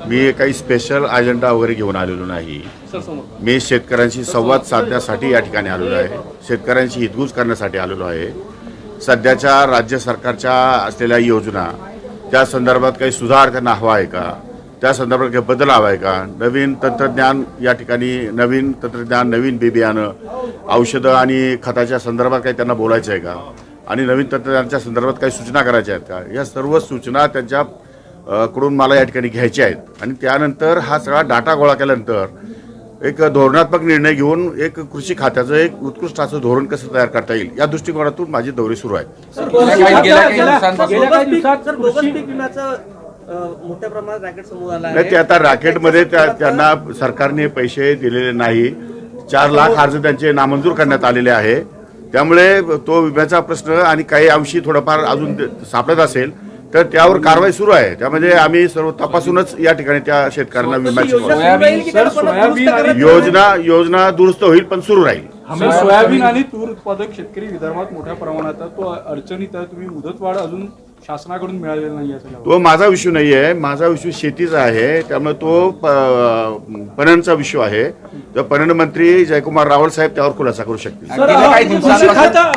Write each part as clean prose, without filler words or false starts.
मी काही special agenda वगैरे घेऊन आलेलो नाही. मी शेतकऱ्यांशी संवाद साधण्यासाठी या ठिकाणी आलेलो आहे. शेतकऱ्यांशी हितगुज करण्यासाठी आलेलो आहे. सध्याच्या राज्य सरकारच्या असलेल्या योजना त्या संदर्भात काही सुधार त्यांना हवा आहे का, त्या संदर्भात काही बदल हवा आहे का, नवीन तंत्रज्ञान या ठिकाणी नवीन तंत्रज्ञान, नवीन बी बियाणं, औषधं आणि खताच्या संदर्भात काही त्यांना बोलायचं आहे का, आणि नवीन तंत्रज्ञानाच्या संदर्भात काही सूचना करायच्या आहेत का, या सर्व सूचना त्यांच्या कडून मला या ठिकाणी घ्यायच्या आहेत. आणि त्यानंतर हा सगळा डाटा गोळा केल्यानंतर एक धोरणात्मक निर्णय घेऊन एक कृषी खात्याचं एक उत्कृष्ट असं धोरण कसं तयार करता येईल या दृष्टिकोनातून माझी दौरे सुरू आहे. मोठ्या प्रमाणात रॅकेट समोर आला नाही, ते आता रॅकेटमध्ये त्यांना सरकारने पैसे दिलेले नाही. 4 लाख अर्ज त्यांचे नामंजूर करण्यात आलेले आहे. त्यामुळे तो विम्याचा प्रश्न आणि काही अंशी थोडंफार अजून सापडत असेल तर त्यावर कारवाई सुरू आहे. त्यामध्ये आम्ही सर्व तपासूनच या ठिकाणी त्या शेतकऱ्यांना विम्याची योजना दुरुस्त होईल, पण सुरू राहील. सोयाबीन आणि तूर उत्पादक शेतकरी विदर्भात मोठ्या प्रमाणात तो अडचणीत आहे. तुम्ही मुदतवाढ अजून शासनाकडून मिळालेला नाही आहे. तो माझा विषय नाही आहे. माझा विषय शेतीचा आहे. त्यामुळे तो पणनचा विषय आहे. तर पणन मंत्री जयकुमार रावल साहेब त्यावर खुलासा करू शकतील.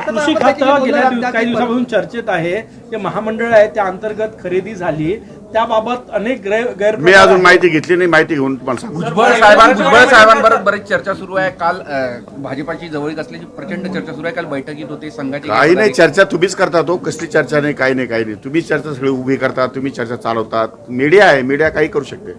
कृषी खातं गेल्या काही दिवसापासून चर्चेत आहे. जे महामंडळ आहे त्या अंतर्गत खरेदी झाली, त्याबाबत अनेक गैर मी अजून माहिती घेतली नाही. माहिती घेऊन तुम्हाला सांगू. भुजबळ साहेबांबरोबर बरीच चर्चा सुरू आहे. काल भाजपाची जवळीक असल्याची प्रचंड चर्चा सुरू आहे. काल बैठकीत होते संघाची. काही नाही, चर्चा तुम्हीच करता. तो कसली चर्चा नाही, काही नाही. तुम्ही चर्चा सगळी उभी करता, तुम्ही चर्चा चालवतात. मीडिया आहे, मीडिया काही करू शकते.